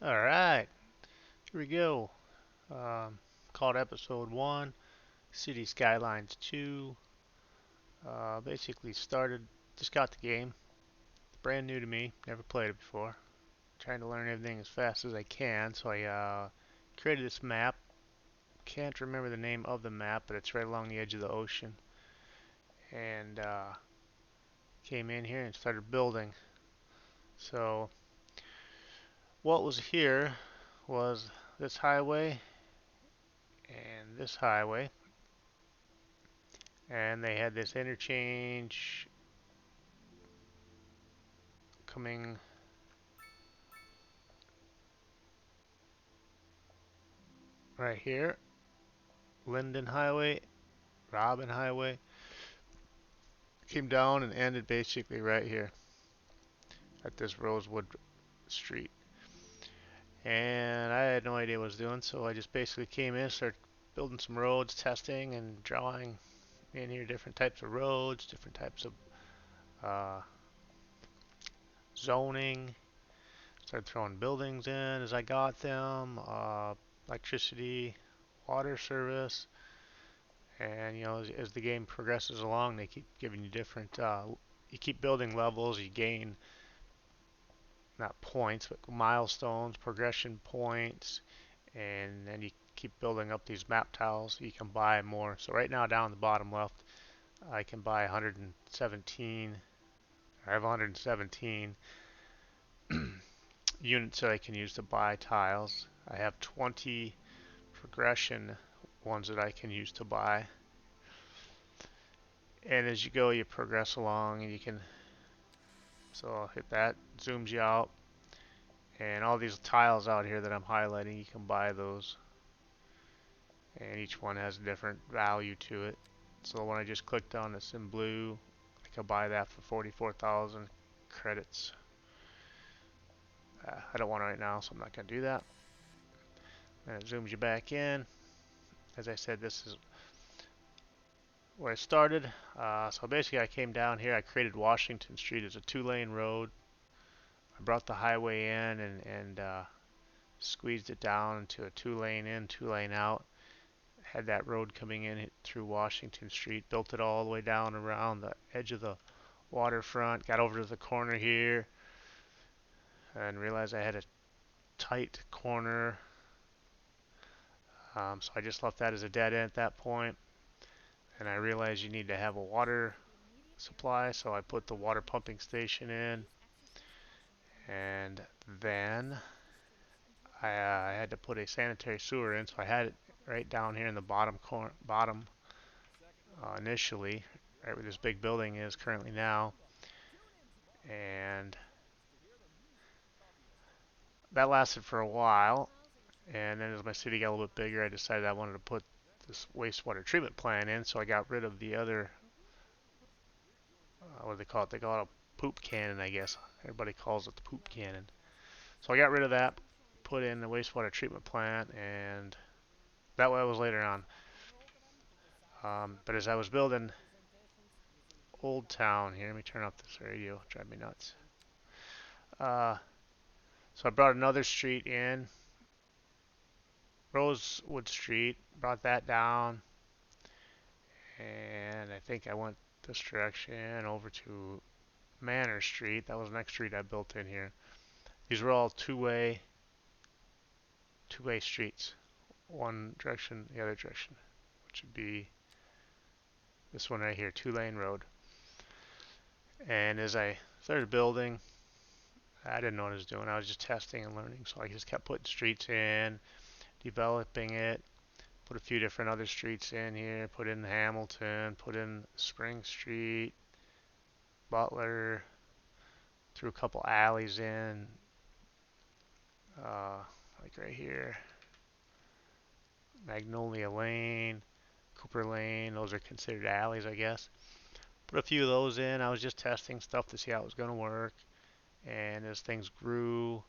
All right, here we go. Um, Called episode 1, City Skylines 2. Basically started, just got the game. Brand new to me, never played it before. Trying to learn everything as fast as I can, so I created this map. Can't remember the name of the map, but it's right along the edge of the ocean. And came in here and started building. So what was here was this highway and this highway. And they had this interchange coming right here. Linden Highway, Robin Highway. Came down and ended basically right here at this Rosewood Street. And I had no idea what I was doing, so I just basically came in, started building some roads, testing and drawing in here different types of roads, different types of uh, zoning. Started throwing buildings in as I got them, electricity, water service, and as the game progresses along, they keep giving you different. You keep building levels, you gain not points, but milestones, progression points, and then you keep building up these map tiles so you can buy more. So right now down the bottom left, I can buy 117. I have 117 units that I can use to buy tiles. I have 20 progression ones that I can use to buy. And as you go, you progress along, and you can. So I'll hit that, zooms you out, and all these tiles out here that I'm highlighting, you can buy those. And each one has a different value to it. So when I just clicked on this in blue, I could buy that for 44,000 credits. I don't want it right now, so I'm not going to do that. And it zooms you back in. As I said, this is where I started. So basically, I came down here. I created Washington Street as a two-lane road. I brought the highway in and squeezed it down into a two-lane in, two-lane out. Had that road coming in through Washington Street. Built it all the way down around the edge of the waterfront. Got over to the corner here and realized I had a tight corner. So I just left that as a dead end at that point. And I realized you need to have a water supply, so I put the water pumping station in. And then I had to put a sanitary sewer in, so I had it right down here in the bottom corner, bottom initially, right where this big building is currently now. And that lasted for a while. And then as my city got a little bit bigger, I decided I wanted to put this wastewater treatment plant in, so I got rid of the other, what do they call it? They call it a poop cannon, I guess. Everybody calls it the poop cannon. So I got rid of that, put in the wastewater treatment plant, and that was later on. But as I was building Old Town here, let me turn off this radio, drive me nuts. Uh, so I brought another street in, Rosewood Street, brought that down, and I think I went this direction over to Manor Street. That was the next street I built in here. These were all two-way streets. One direction, the other direction, which would be this one right here, two-lane road. And as I started building, I didn't know what I was doing. I was just testing and learning, so I just kept putting streets in, developing it, put a few different other streets in here, put in Hamilton, put in Spring Street, Butler, threw a couple alleys in, uh, like right here, Magnolia Lane, Cooper Lane. Those are considered alleys, I guess. Put a few of those in. I was just testing stuff to see how it was going to work. And as things grew,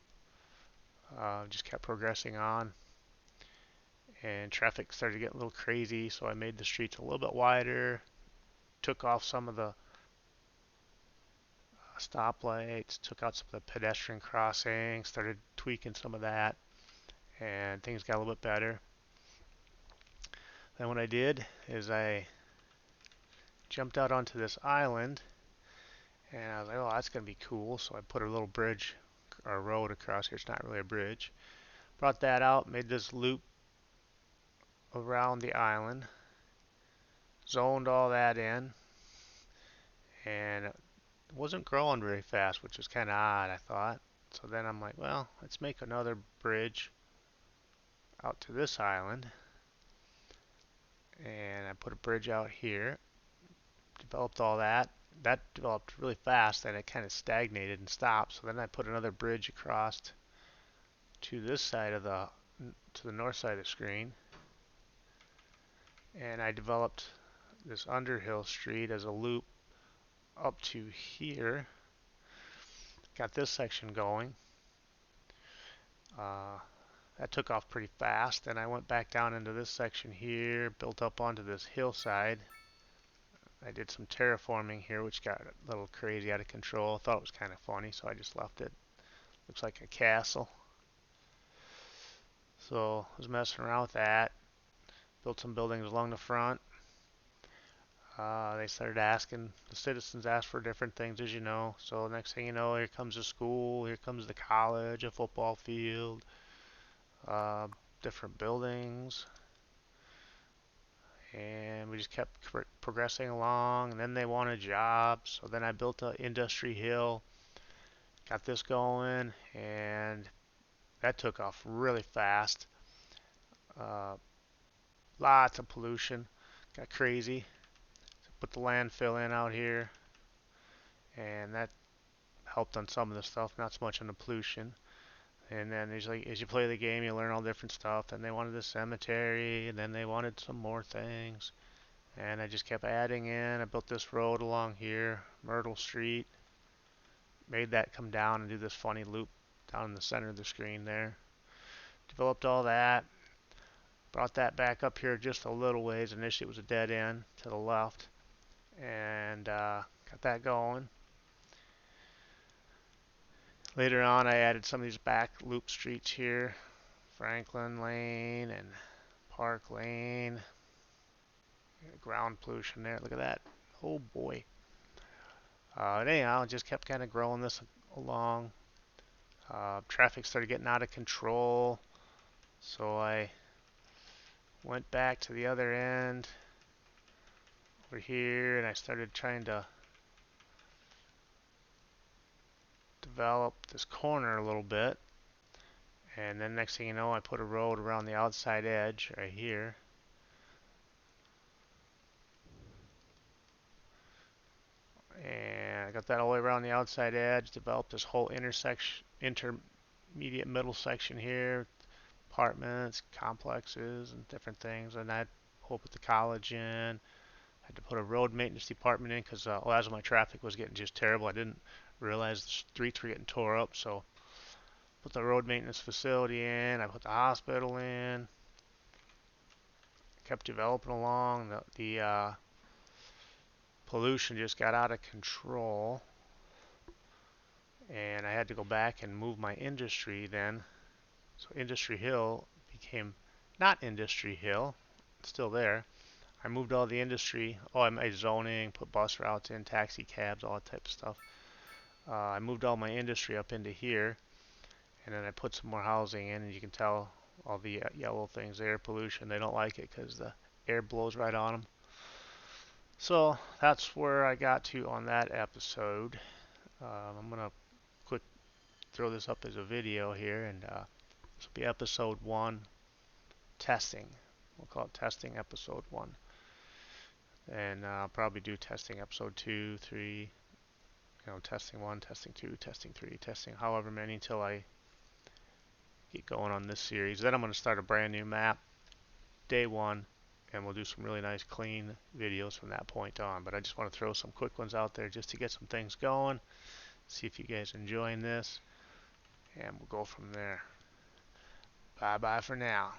just kept progressing on. And traffic started to get a little crazy, so I made the streets a little bit wider. Took off some of the stoplights, took out some of the pedestrian crossings, started tweaking some of that, and things got a little bit better. Then what I did is I jumped out onto this island, and I was like, oh, that's going to be cool. So I put a little bridge or road across here. It's not really a bridge. Brought that out, made this loop around the island, zoned all that in, and it wasn't growing very fast, which was kind of odd, I thought. So then I'm like, well, let's make another bridge out to this island, and I put a bridge out here, developed all that. That developed really fast, and it kind of stagnated and stopped. So then I put another bridge across to this side of the north side of the screen, and I developed this Underhill Street as a loop up to here. Got this section going. Uh, that took off pretty fast. Then I went back down into this section here, built up onto this hillside. I did some terraforming here, which got a little crazy out of control. Thought it was kind of funny, so I just left it. Looks like a castle. So I was messing around with that. Built some buildings along the front. They started asking, the citizens asked for different things, as you know. So next thing you know, here comes the school, here comes the college, a football field, uh, different buildings. And we just kept progressing along. And then they wanted jobs. So then I built an industry hill, got this going, and that took off really fast. Uh, Lots of pollution, got crazy. Put the landfill in out here, and that helped on some of the stuff, not so much on the pollution. And then there's like as you play the game, you learn all different stuff. And they wanted a cemetery, and then they wanted some more things. And I just kept adding in. I built this road along here, Myrtle Street. Made that come down and do this funny loop down in the center of the screen there. Developed all that. Brought that back up here just a little ways. Initially it was a dead end to the left. And got that going. Later on I added some of these back loop streets here. Franklin Lane and Park Lane. Ground pollution there. Look at that. Oh boy. Anyhow, I just kept kind of growing this along. Traffic started getting out of control. So I went back to the other end over here and I started trying to develop this corner a little bit. And then next thing you know, I put a road around the outside edge right here. And I got that all the way around the outside edge, developed this whole intermediate middle section here, apartments, complexes, and different things. And I put the college in. I had to put a road maintenance department in because as my traffic was getting just terrible, I didn't realize the streets were getting tore up. So put the road maintenance facility in. I put the hospital in. Kept developing along. The pollution just got out of control, and I had to go back and move my industry then. So Industry Hill became not Industry Hill, it's still there. I moved all the industry. Oh, I made zoning, put bus routes in, taxi cabs, all that type of stuff. I moved all my industry up into here, and then I put some more housing in, and you can tell all the yellow things, air pollution. They don't like it because the air blows right on them. So that's where I got to on that episode. I'm gonna quick throw this up as a video here, and this will be episode 1, testing. We'll call it testing episode 1, and I'll probably do testing episode 2, 3. Testing 1, testing 2, testing 3, testing however many until I get going on this series. Then I'm going to start a brand new map, day 1, and we'll do some really nice clean videos from that point on. But I just want to throw some quick ones out there just to get some things going, see if you guys are enjoying this, and we'll go from there. Bye bye for now.